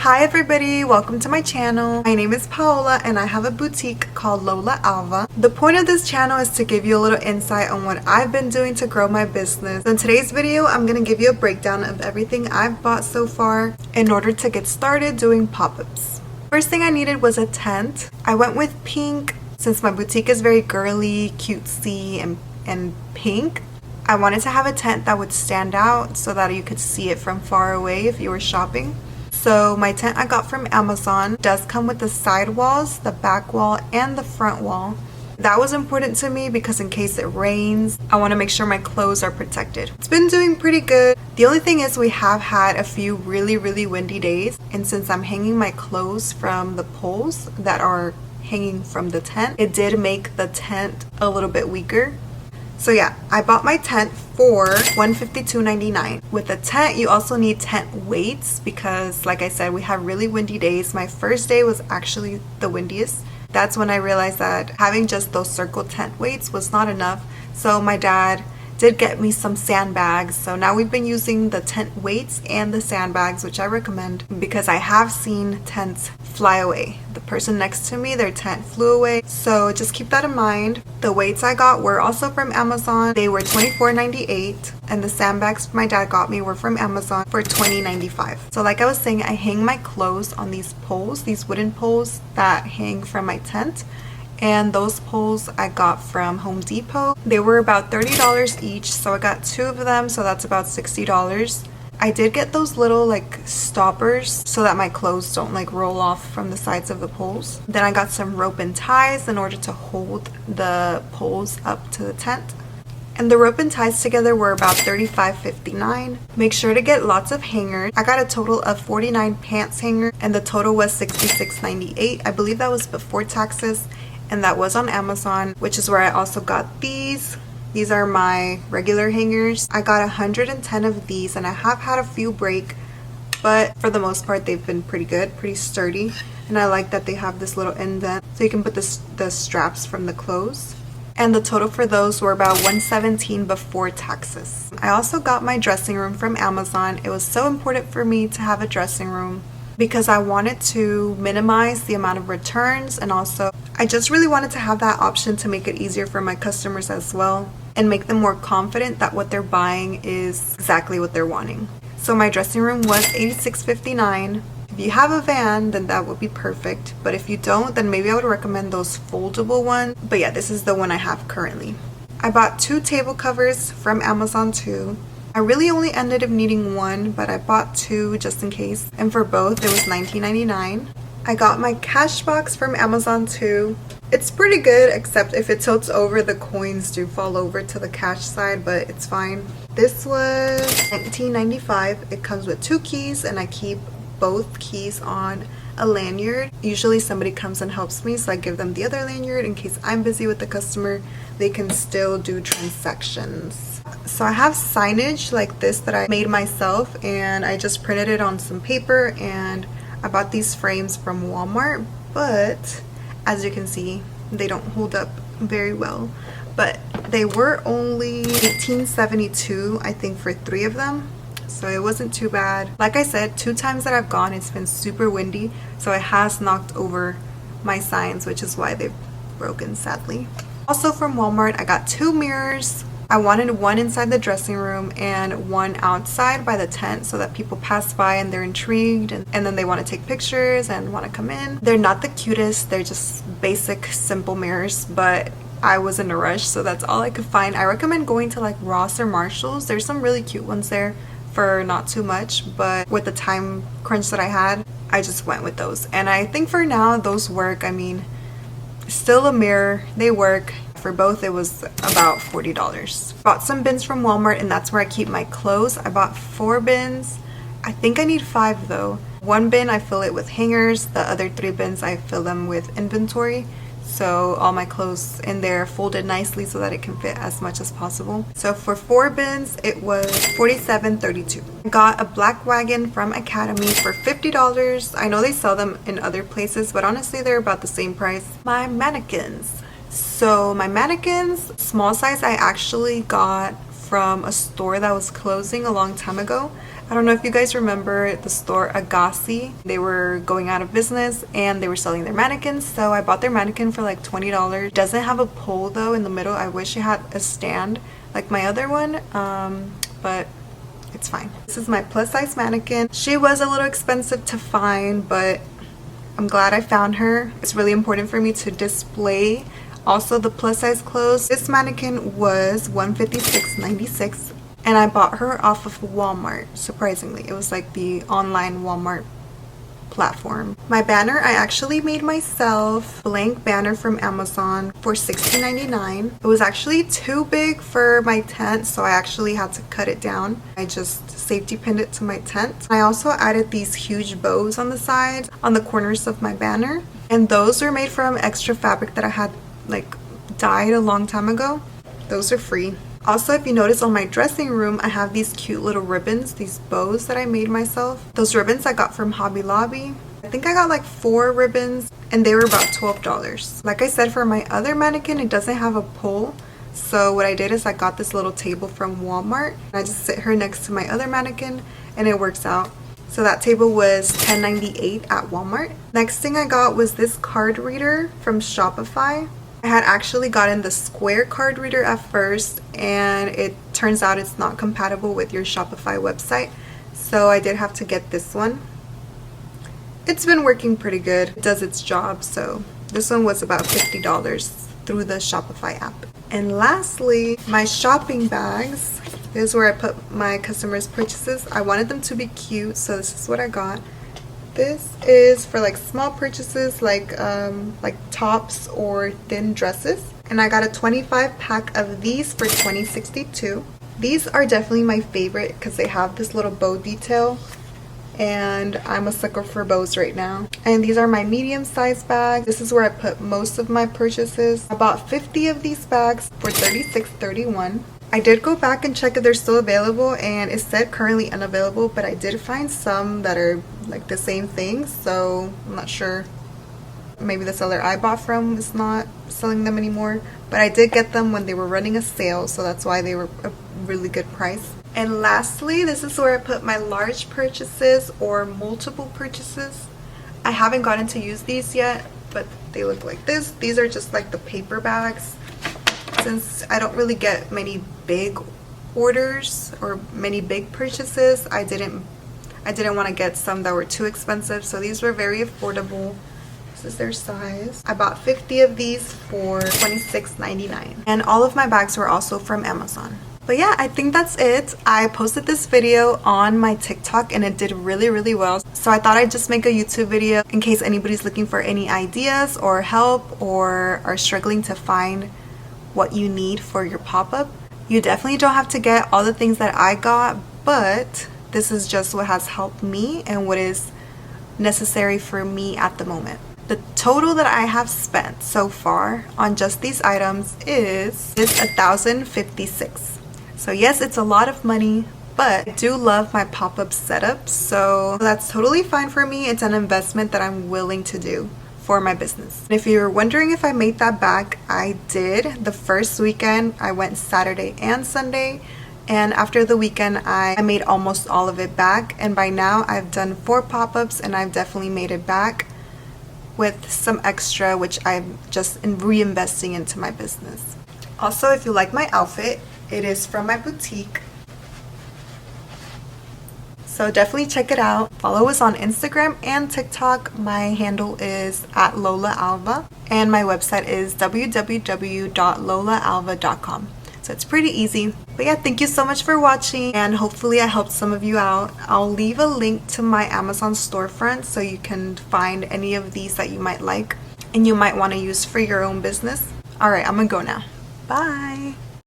Hi everybody, welcome to my channel. My name is Paola and I have a boutique called Lola Alva. The point of this channel is to give you a little insight on what I've been doing to grow my business. In today's video, I'm going to give you a breakdown of everything I've bought so far in order to get started doing pop-ups. First thing I needed was a tent. I went with pink since my boutique is very girly, cutesy, and pink. I wanted to have a tent that would stand out so that you could see it from far away if you were shopping. So my tent I got from Amazon does come with the side walls, the back wall, and the front wall. That was important to me because in case it rains, I want to make sure my clothes are protected. It's been doing pretty good. The only thing is we have had a few really windy days, and since I'm hanging my clothes from the poles that are hanging from the tent, it did make the tent a little bit weaker. So yeah, I bought my tent for $152.99. With a tent, you also need tent weights because, like I said, we have really windy days. My first day was actually the windiest. That's when I realized that having just those circle tent weights was not enough. So my dad did get me some sandbags. So now we've been using the tent weights and the sandbags, which I recommend because I have seen tents fly away. The person next to me, their tent flew away. So just keep that in mind. The weights I got were also from Amazon. They were $24.98, and the sandbags my dad got me were from Amazon for $20.95. So like I was saying, I hang my clothes on these poles, these wooden poles that hang from my tent. And those poles I got from Home Depot. They were about $30 each, so I got two of them, so that's about $60. I did get those little like stoppers so that my clothes don't like roll off from the sides of the poles. Then I got some rope and ties in order to hold the poles up to the tent. And the rope and ties together were about $35.59. Make sure to get lots of hangers. I got a total of 49 pants hangers and the total was $66.98. I believe that was before taxes. And that was on Amazon, which is where I also got these. These are my regular hangers. I got 110 of these and I have had a few break, but for the most part they've been pretty good, pretty sturdy. And I like that they have this little indent so you can put the straps from the clothes. And the total for those were about $117 before taxes. I also got my dressing room from Amazon. It was so important for me to have a dressing room because I wanted to minimize the amount of returns, and also I just really wanted to have that option to make it easier for my customers as well and make them more confident that what they're buying is exactly what they're wanting. So my dressing room was $86.59. If you have a van, then that would be perfect, but if you don't, then maybe I would recommend those foldable ones. But yeah, this is the one I have currently. I bought two table covers from Amazon too. I really only ended up needing one, but I bought two just in case, and for both it was $19.99. I got my cash box from Amazon too. It's pretty good, except if it tilts over, the coins do fall over to the cash side, but it's fine. This was $19.95. It comes with two keys and I keep both keys on a lanyard. Usually somebody comes and helps me, so I give them the other lanyard in case I'm busy with the customer. They can still do transactions. So I have signage like this that I made myself, and I just printed it on some paper, and I bought these frames from Walmart, but as you can see, they don't hold up very well. But they were only $18.72, I think, for three of them. So it wasn't too bad. Like I said, two times that I've gone, it's been super windy, so it has knocked over my signs, which is why they've broken, sadly. Also from Walmart, I got two mirrors. I wanted one inside the dressing room and one outside by the tent so that people pass by and they're intrigued and then they want to take pictures and want to come in. They're not the cutest, they're just basic, simple mirrors, but I was in a rush, so that's all I could find. I recommend going to like Ross or Marshall's. There's some really cute ones there for not too much, but with the time crunch that I had, I just went with those. And I think for now, those work. I mean, still a mirror, they work. For both, it was about $40. Bought some bins from Walmart, and that's where I keep my clothes. I bought 4 bins. I think I need 5 though. One bin I fill it with hangers, the other 3 bins I fill them with inventory. So all my clothes in there folded nicely so that it can fit as much as possible. So for 4 bins, it was $47.32. I got a black wagon from Academy for $50. I know they sell them in other places, but honestly they're about the same price. My mannequins. So my mannequins, small size, I actually got from a store that was closing a long time ago. I don't know if you guys remember the store Agassi. They were going out of business and they were selling their mannequins, so I bought their mannequin for like $20. It doesn't have a pole though in the middle. I wish it had a stand like my other one, but it's fine. This is my plus size mannequin. She was a little expensive to find, but I'm glad I found her. It's really important for me to display also the plus size clothes. This mannequin was $156.96 and I bought her off of Walmart. Surprisingly, it was like the online Walmart platform. My banner I actually made myself, blank banner from Amazon for $16.99. It was actually too big for my tent, so I actually had to cut it down. I just safety pinned it to my tent. I also added these huge bows on the sides, on the corners of my banner, and those were made from extra fabric that I had like dyed a long time ago. Those are free. Also, if you notice on my dressing room, I have these cute little ribbons, these bows that I made myself. Those ribbons I got from Hobby Lobby. I think I got like 4 ribbons and they were about $12. Like I said, for my other mannequin, it doesn't have a pole. So what I did is I got this little table from Walmart. I just sit her next to my other mannequin and it works out. So that table was $10.98 at Walmart. Next thing I got was this card reader from Shopify. I had actually gotten the square card reader at first and it turns out it's not compatible with your Shopify website, so I did have to get this one. It's been working pretty good. It does its job, so this one was about $50 through the Shopify app. And lastly, my shopping bags. This is where I put my customers' purchases. I wanted them to be cute, so this is what I got. This is for like small purchases like tops or thin dresses. And I got a 25 pack of these for $20.62. These are definitely my favorite because they have this little bow detail. And I'm a sucker for bows right now. And these are my medium size bags. This is where I put most of my purchases. I bought 50 of these bags for $36.31. I did go back and check if they're still available and it said currently unavailable, but I did find some that are like the same thing, so I'm not sure. Maybe the seller I bought from is not selling them anymore, but I did get them when they were running a sale, so that's why they were a really good price. And lastly, this is where I put my large purchases or multiple purchases. I haven't gotten to use these yet, but they look like this. These are just like the paper bags. Since I don't really get many big orders or many big purchases, I didn't want to get some that were too expensive, so these were very affordable. This is their size. I bought 50 of these for $26.99. And all of my bags were also from Amazon. But yeah, I think that's it. I posted this video on my TikTok and it did really well. So I thought I'd just make a YouTube video in case anybody's looking for any ideas or help or are struggling to find what you need for your pop-up. You definitely don't have to get all the things that I got, but this is just what has helped me and what is necessary for me at the moment. The total that I have spent so far on just these items is $1,056. So yes, it's a lot of money, but I do love my pop-up setup, so that's totally fine for me. It's an investment that I'm willing to do for my business. And if you're wondering if I made that back, I did. The first weekend I went Saturday and Sunday, and after the weekend I made almost all of it back, and by now I've done 4 pop-ups and I've definitely made it back with some extra, which I'm just reinvesting into my business. Also, if you like my outfit, it is from my boutique, so definitely check it out. Follow us on Instagram and TikTok. My handle is @LolaAlva and my website is www.lolaalva.com. So it's pretty easy. But yeah, thank you so much for watching and hopefully I helped some of you out. I'll leave a link to my Amazon storefront so you can find any of these that you might like and you might want to use for your own business. Alright, I'm gonna go now. Bye!